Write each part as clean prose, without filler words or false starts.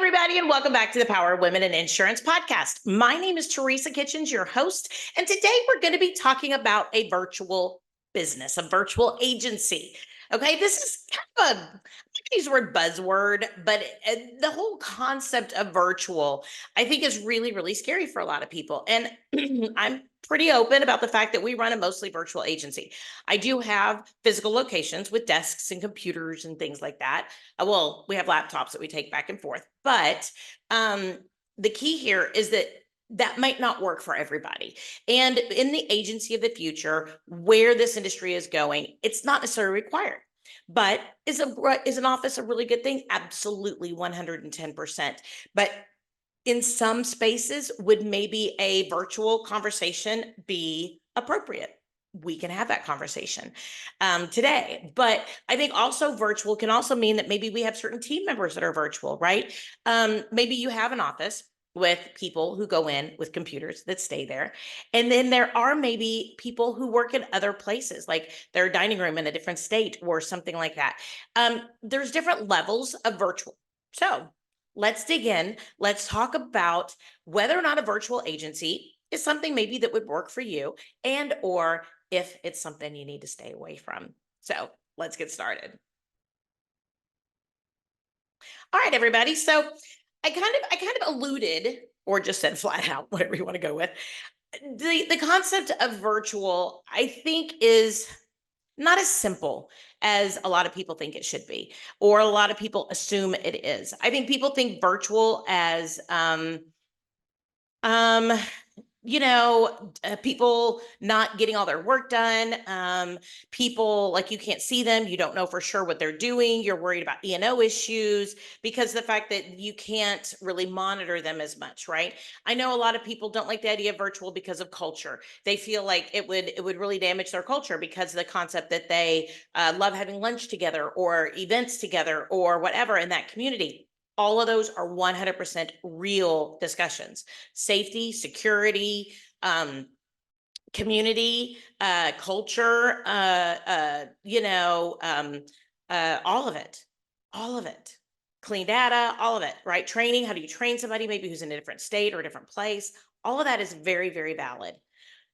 everybody, and welcome back to the Power of Women in Insurance podcast. My name is Teresa Kitchens, your host, and today we're going to be talking about a virtual business, a virtual agency. Okay, this is kind of a, I'm going to use the word buzzword, but the whole concept of virtual, I think, is really, really scary for a lot of people. And I'm pretty open about the fact that we run a mostly virtual agency. I do have physical locations with desks and computers and things like that. Well, we have laptops that we take back and forth, but the key here is that might not work for everybody. And in the agency of the future, where this industry is going, it's not necessarily required. But is an office a really good thing? Absolutely, 110%. But in some spaces, would maybe a virtual conversation be appropriate? We can have that conversation today. But I think also virtual can also mean that maybe we have certain team members that are virtual, right? Maybe you have an office with people who go in with computers that stay there. And then there are maybe people who work in other places, like their dining room in a different state or something like that. There's different levels of virtual. So let's dig in. Let's talk about whether or not a virtual agency is something maybe that would work for you, and or if it's something you need to stay away from. So let's get started. All right, everybody. So I kind of alluded, or just said flat out, whatever you want to go with. The concept of virtual, I think, is not as simple as a lot of people think it should be, or a lot of people assume it is. I think people think virtual as people not getting all their work done, people like you can't see them, you don't know for sure what they're doing, you're worried about E&O issues because the fact that you can't really monitor them as much, right? I know a lot of people don't like the idea of virtual because of culture. They feel like it would really damage their culture because of the concept that they love having lunch together or events together or whatever in that community. All of those are 100% real discussions. Safety, security, community, culture, all of it, clean data, all of it, right? Training, how do you train somebody maybe who's in a different state or a different place? All of that is very, very valid.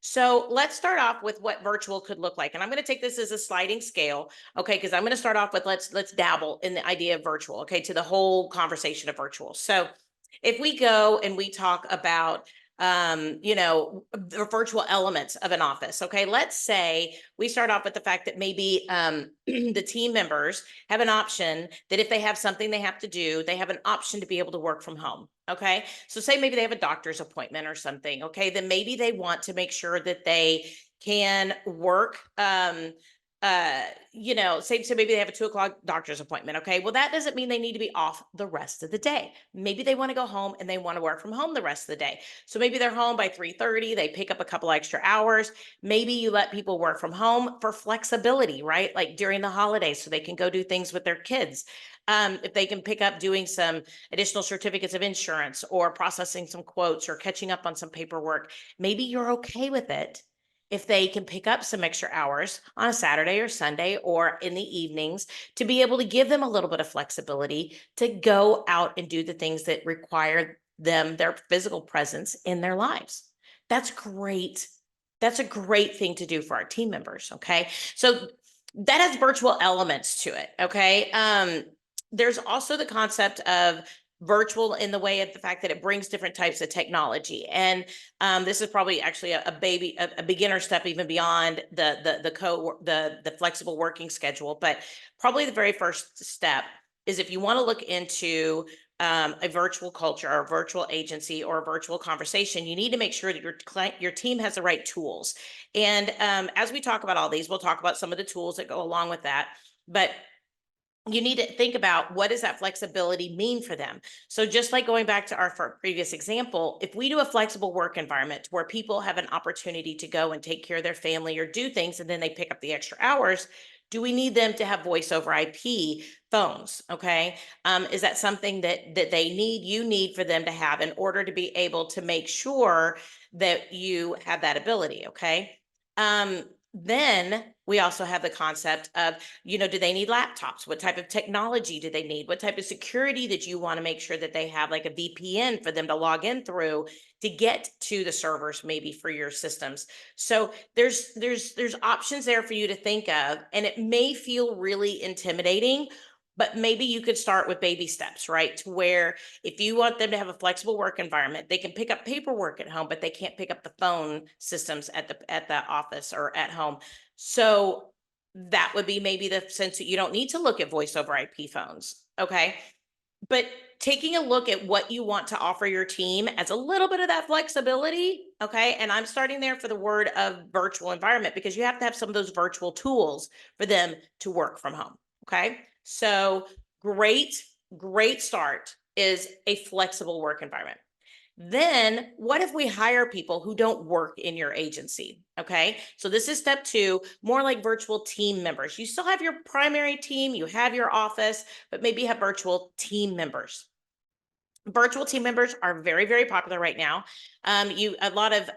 So let's start off with what virtual could look like. And I'm going to take this as a sliding scale, okay? Because I'm going to start off with let's dabble in the idea of virtual, okay, to the whole conversation of virtual. So if we go and we talk about the virtual elements of an office. Okay, let's say we start off with the fact that maybe the team members have an option that if they have something they have to do, they have an option to be able to work from home. Okay, so say maybe they have a doctor's appointment or something. Okay, then maybe they want to make sure that they can work say maybe they have a 2:00 doctor's appointment. Okay, well, that doesn't mean they need to be off the rest of the day. Maybe they want to go home and they want to work from home the rest of the day. So maybe they're home by 3:30, they pick up a couple extra hours. Maybe you let people work from home for flexibility, right? Like during the holidays, so they can go do things with their kids. If they can pick up doing some additional certificates of insurance or processing some quotes or catching up on some paperwork, maybe you're okay with it if they can pick up some extra hours on a Saturday or Sunday or in the evenings to be able to give them a little bit of flexibility to go out and do the things that require them, their physical presence in their lives. That's great. That's a great thing to do for our team members. Okay. So that has virtual elements to it. Okay. There's also the concept of virtual in the way of the fact that it brings different types of technology. And this is probably actually a beginner step, even beyond the flexible working schedule. But probably the very first step is if you want to look into a virtual culture or a virtual agency or a virtual conversation, you need to make sure that your team has the right tools. And as we talk about all these, we'll talk about some of the tools that go along with that. But you need to think about what does that flexibility mean for them. So just like going back to our previous example, if we do a flexible work environment where people have an opportunity to go and take care of their family or do things, and then they pick up the extra hours, do we need them to have voice over IP phones? Okay. Is that something that you need for them to have in order to be able to make sure that you have that ability? Okay. Then we also have the concept of, do they need laptops? What type of technology do they need? What type of security that you want to make sure that they have, like a VPN for them to log in through to get to the servers, maybe for your systems. So there's options there for you to think of, and it may feel really intimidating, but maybe you could start with baby steps, right? To where if you want them to have a flexible work environment, they can pick up paperwork at home, but they can't pick up the phone systems at the office or at home. So that would be maybe the sense that you don't need to look at voice over IP phones. Okay. But taking a look at what you want to offer your team as a little bit of that flexibility. Okay. And I'm starting there for the word of virtual environment, because you have to have some of those virtual tools for them to work from home. Okay. So great start is a flexible work environment. Then what if we hire people who don't work in your agency? Okay. So this is step two, more like virtual team members. You still have your primary team, you have your office, but maybe you have virtual team members. Virtual team members are very popular right now. A lot of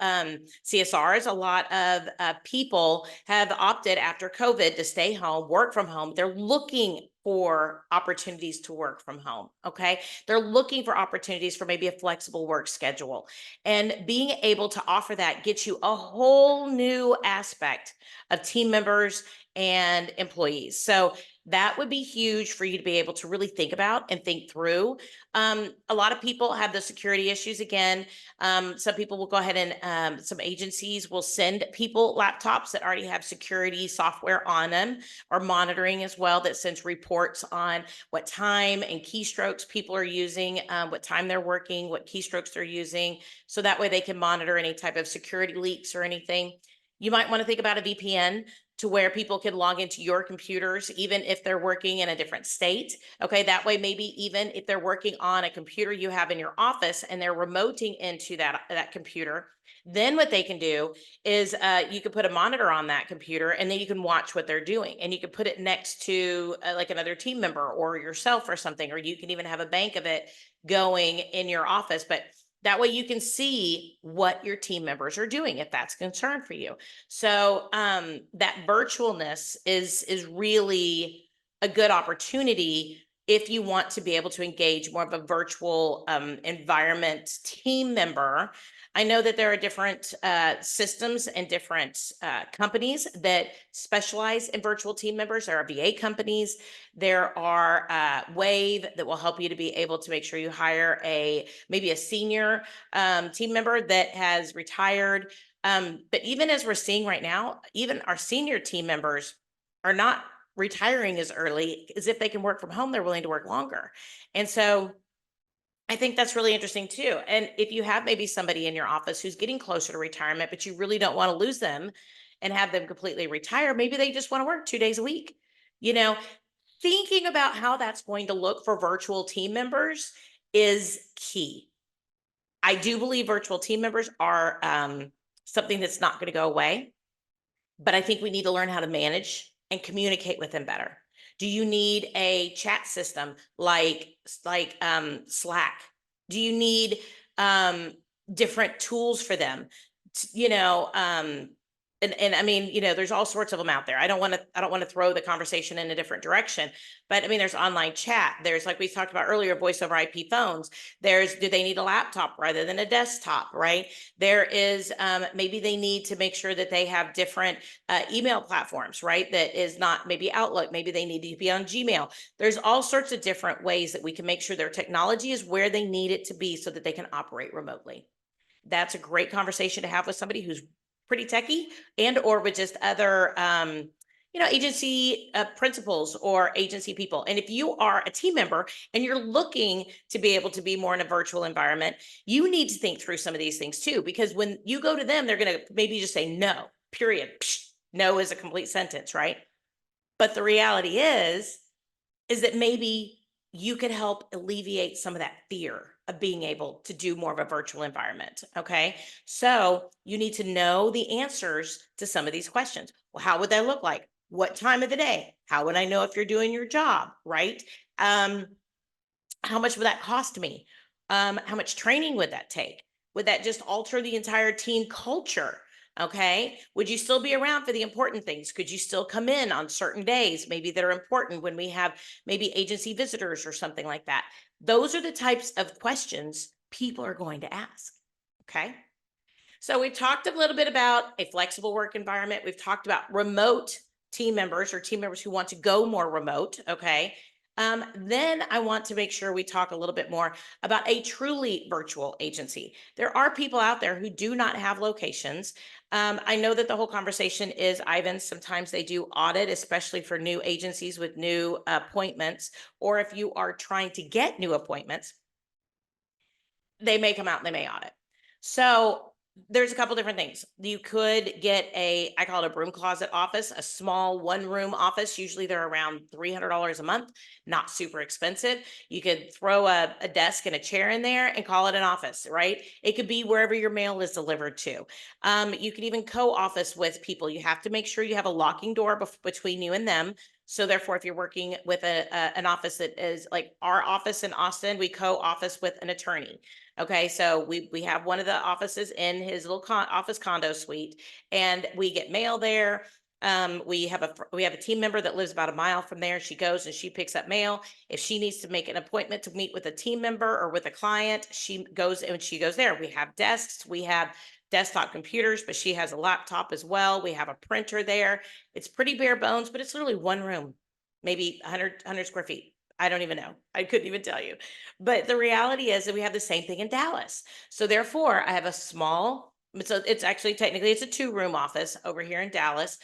CSRs, a lot of people have opted after COVID to stay home, work from home. They're looking for opportunities to work from home. Okay, they're looking for opportunities for maybe a flexible work schedule, and being able to offer that gets you a whole new aspect of team members and employees. So that would be huge for you to be able to really think about and think through. A lot of people have the security issues again. Some people will go ahead and some agencies will send people laptops that already have security software on them, or monitoring as well, that sends reports on what time and keystrokes people are using, what time they're working, what keystrokes they're using. So that way they can monitor any type of security leaks or anything. You might want to think about a VPN to where people can log into your computers, even if they're working in a different state. Okay, that way, maybe even if they're working on a computer you have in your office and they're remoting into that computer, then what they can do is you can put a monitor on that computer, and then you can watch what they're doing, and you can put it next to like another team member or yourself or something, or you can even have a bank of it going in your office. But that way you can see what your team members are doing if that's a concern for you. So that virtualness is really a good opportunity if you want to be able to engage more of a virtual environment team member. I know that there are different systems and different companies that specialize in virtual team members. There are VA companies. There are Wave that will help you to be able to make sure you hire maybe a senior team member that has retired. But even as we're seeing right now, even our senior team members are not retiring as early, as if they can work from home, they're willing to work longer. And so I think that's really interesting too. And if you have maybe somebody in your office who's getting closer to retirement, but you really don't want to lose them and have them completely retire, maybe they just want to work 2 days a week. You know, thinking about how that's going to look for virtual team members is key. I do believe virtual team members are something that's not going to go away, but I think we need to learn how to manage and communicate with them better. Do you need a chat system like Slack? Do you need um, different tools for them? You know, and I mean, there's all sorts of them out there. I don't want to throw the conversation in a different direction, but I mean, there's online chat. There's, like we talked about earlier, voice over IP phones. Do they need a laptop rather than a desktop, right? There is maybe they need to make sure that they have different email platforms, right? That is not maybe Outlook. Maybe they need to be on Gmail. There's all sorts of different ways that we can make sure their technology is where they need it to be so that they can operate remotely. That's a great conversation to have with somebody who's pretty techie, and or with just other agency principals or agency people. And if you are a team member and you're looking to be able to be more in a virtual environment, you need to think through some of these things too, because when you go to them, they're going to maybe just say no, period. Psh, no is a complete sentence, right? But the reality is that maybe you could help alleviate some of that fear of being able to do more of a virtual environment. Okay. So you need to know the answers to some of these questions. Well, how would that look like? What time of the day? How would I know if you're doing your job? Right. How much would that cost me? How much training would that take? Would that just alter the entire team culture? Okay. Would you still be around for the important things? Could you still come in on certain days, maybe that are important when we have maybe agency visitors or something like that? Those are the types of questions people are going to ask. Okay. So we've talked a little bit about a flexible work environment. We've talked about remote team members or team members who want to go more remote. Okay. Then I want to make sure we talk a little bit more about a truly virtual agency. There are people out there who do not have locations. I know that the whole conversation is, Ivan, sometimes they do audit, especially for new agencies with new appointments, or if you are trying to get new appointments, they may come out and they may audit. So there's a couple different things. You could get I call it a broom closet office, a small one room office. Usually they're around $300 a month, not super expensive. You could throw a desk and a chair in there and call it an office, right? It could be wherever your mail is delivered to. You can even co-office with people. You have to make sure you have a locking door between you and them. So therefore, if you're working with an office that is like our office in Austin, we co-office with an attorney. Okay, so we have one of the offices in his little office condo suite, and we get mail there. We have a team member that lives about a mile from there. She goes and she picks up mail. If she needs to make an appointment to meet with a team member or with a client, she goes and she goes there. We have desks, we have desktop computers, but she has a laptop as well. We have a printer there. It's pretty bare bones, but it's literally one room, maybe 100 square feet. I don't even know. I couldn't even tell you. But the reality is that we have the same thing in Dallas. So therefore, I have a small, so it's actually technically it's a 2 room office over here in Dallas.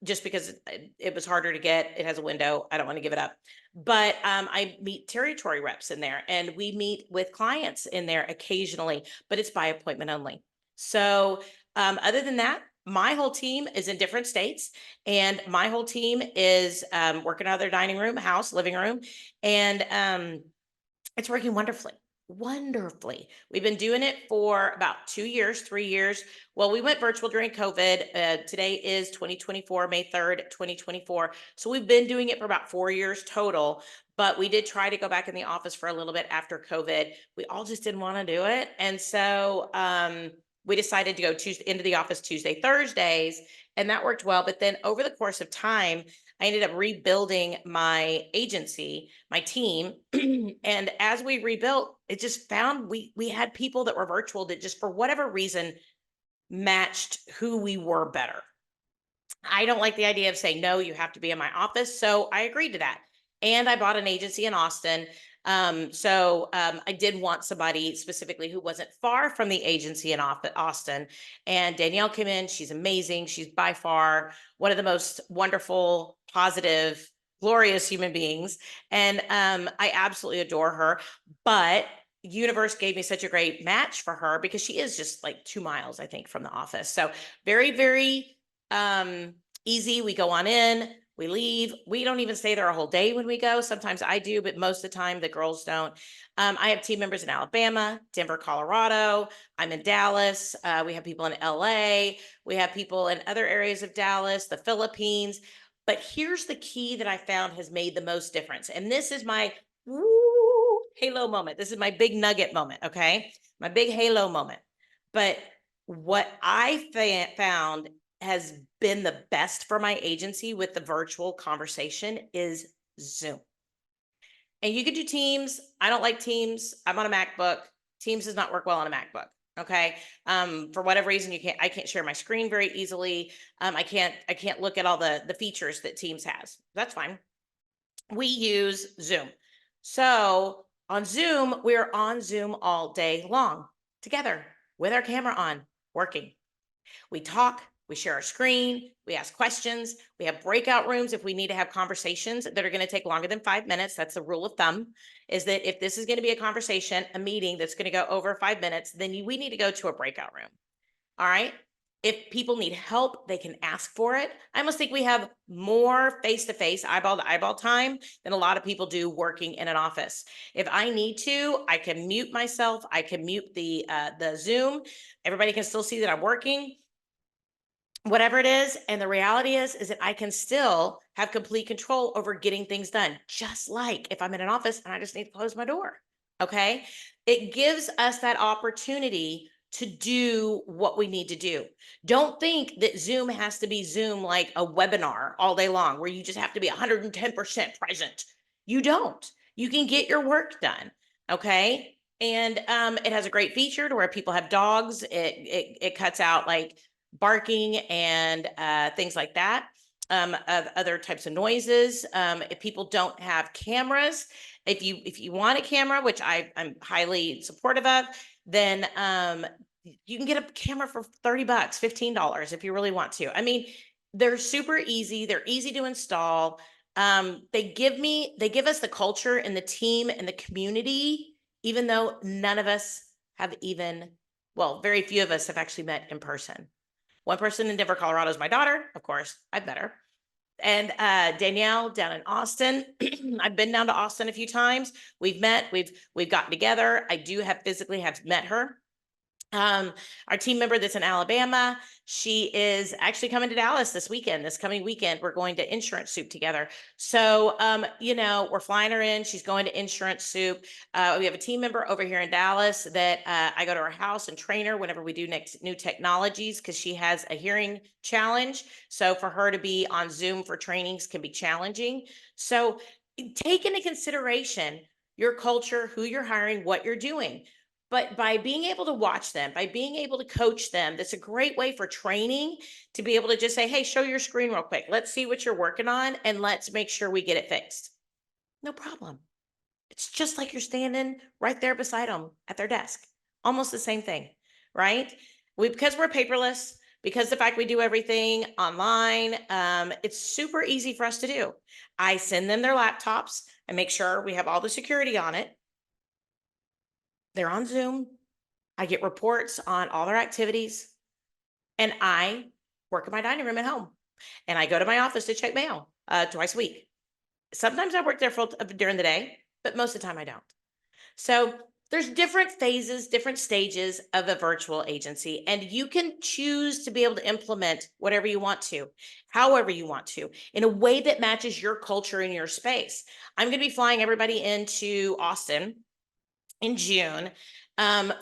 Just because it was harder to get. It has a window. I don't want to give it up. But I meet territory reps in there and we meet with clients in there occasionally, but it's by appointment only. So other than that, my whole team is in different states, and my whole team is working out of their dining room, house, living room, and it's working wonderfully. Wonderfully. We've been doing it for about 2 years, 3 years. Well, we went virtual during COVID. Today is 2024, May 3rd, 2024. So we've been doing it for about 4 years total. But we did try to go back in the office for a little bit after COVID. We all just didn't want to do it. And so we decided to go into the office Tuesday, Thursdays, and that worked well. But then over the course of time, I ended up rebuilding my agency, my team. And as we rebuilt, it just found we had people that were virtual that just for whatever reason matched who we were better. I don't like the idea of saying, no, you have to be in my office. So I agreed to that. And I bought an agency in Austin. I did want somebody specifically who wasn't far from the agency in Austin. And Danielle came in. She's amazing. She's by far one of the most wonderful, positive, glorious human beings. And I absolutely adore her. But universe gave me such a great match for her because she is just like 2 miles, I think, from the office. So very, very easy. We go on in, we leave. We don't even stay there a whole day when we go. Sometimes I do, but most of the time the girls don't. I have team members in Alabama, Denver, Colorado. I'm in Dallas. We have people in LA. We have people in other areas of Dallas, the Philippines. But here's the key that I found has made the most difference. And this is my woo, halo moment. This is my big nugget moment. Okay. My big halo moment. But what I found has been the best for my agency with the virtual conversation is Zoom. And you could do Teams. I don't like Teams. I'm on a MacBook. Teams does not work well on a MacBook. Okay. For whatever reason, I can't share my screen very easily. I can't look at all the features that Teams has. That's fine. We use Zoom. So on Zoom, we're on Zoom all day long together with our camera on, working. We talk, we share our screen, we ask questions, we have breakout rooms if we need to have conversations that are going to take longer than 5 minutes. That's the rule of thumb, is that if this is going to be a conversation, a meeting that's going to go over 5 minutes, then we need to go to a breakout room. All right. If people need help, they can ask for it. I almost think we have more face-to-face, eyeball-to-eyeball time than a lot of people do working in an office. If I need to, I can mute myself. I can mute the Zoom. Everybody can still see that I'm working, whatever it is. And the reality is that I can still have complete control over getting things done, just like if I'm in an office and I just need to close my door. Okay. It gives us that opportunity to do what we need to do. Don't think that Zoom has to be Zoom like a webinar all day long where you just have to be 110% present. You don't. You can get your work done. Okay. And it has a great feature to where people have dogs. It cuts out like barking and things like that. Of other types of noises. If people don't have cameras, if you want a camera, which I'm highly supportive of, then you can get a camera for $30, $15 if you really want to. I mean, they're super easy. They're easy to install. They give us the culture and the team and the community, even though none of us have even, well, very few of us have actually met in person. One person in Denver, Colorado is my daughter. Of course, I've met her. And Danielle down in Austin. I've been down to Austin a few times. We've met, we've gotten together. I do have physically have met her. Our team member that's in Alabama, she is actually coming to Dallas this coming weekend. We're going to Insurance Soup together. So, we're flying her in. She's going to Insurance Soup. We have a team member over here in Dallas that I go to her house and train her whenever we do new technologies because she has a hearing challenge. So for her to be on Zoom for trainings can be challenging. So take into consideration your culture, who you're hiring, what you're doing. But by being able to watch them, by being able to coach them, that's a great way for training to be able to just say, hey, show your screen real quick. Let's see what you're working on and let's make sure we get it fixed. No problem. It's just like you're standing right there beside them at their desk. Almost the same thing, right? Because we're paperless, because the fact we do everything online, it's super easy for us to do. I send them their laptops. I make sure we have all the security on it. They're on Zoom. I get reports on all their activities, and I work in my dining room at home. And I go to my office to check mail twice a week. Sometimes I work there during the day, but most of the time I don't. So there's different phases, different stages of a virtual agency, and you can choose to be able to implement whatever you want to, however you want to, in a way that matches your culture and your space. I'm going to be flying everybody into Austin in June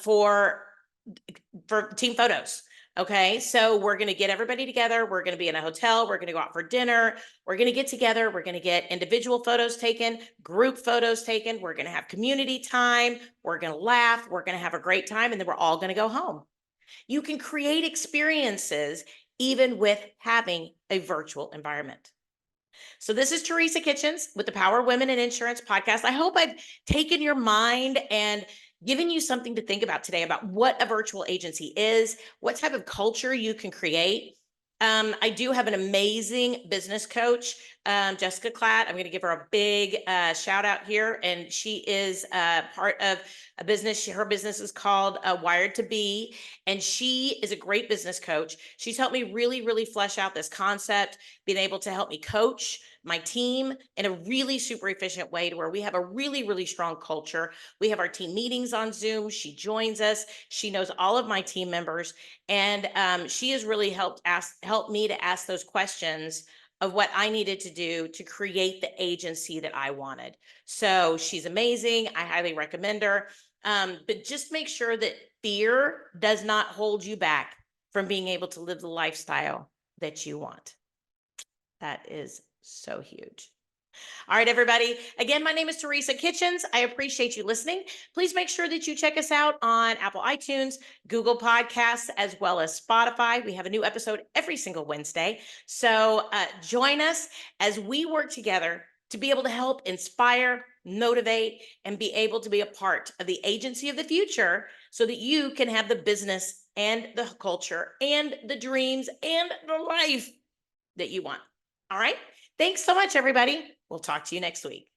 for team photos. Okay, so we're going to get everybody together. We're going to be in a hotel. We're going to go out for dinner. We're going to get together. We're going to get individual photos taken, group photos taken. We're going to have community time. We're going to laugh. We're going to have a great time. And then we're all going to go home. You can create experiences even with having a virtual environment. So this is Teresa Kitchens with the Power of Women in Insurance podcast. I hope I've taken your mind and given you something to think about today about what a virtual agency is, what type of culture you can create. I do have an amazing business coach, Jessica Klatt. I'm going to give her a big shout out here. And she is part of a business. Her business is called Wired to Be. And she is a great business coach. She's helped me really, really flesh out this concept, being able to help me coach my team in a really super efficient way to where we have a really, really strong culture. We have our team meetings on Zoom. She joins us. She knows all of my team members. And she has really helped me to ask those questions of what I needed to do to create the agency that I wanted. So she's amazing. I highly recommend her. But just make sure that fear does not hold you back from being able to live the lifestyle that you want. That is so huge. All right, everybody. Again, my name is Teresa Kitchens. I appreciate you listening. Please make sure that you check us out on Apple iTunes, Google Podcasts, as well as Spotify. We have a new episode every single Wednesday. So join us as we work together to be able to help inspire, motivate, and be able to be a part of the agency of the future so that you can have the business and the culture and the dreams and the life that you want. All right. Thanks so much, everybody. We'll talk to you next week.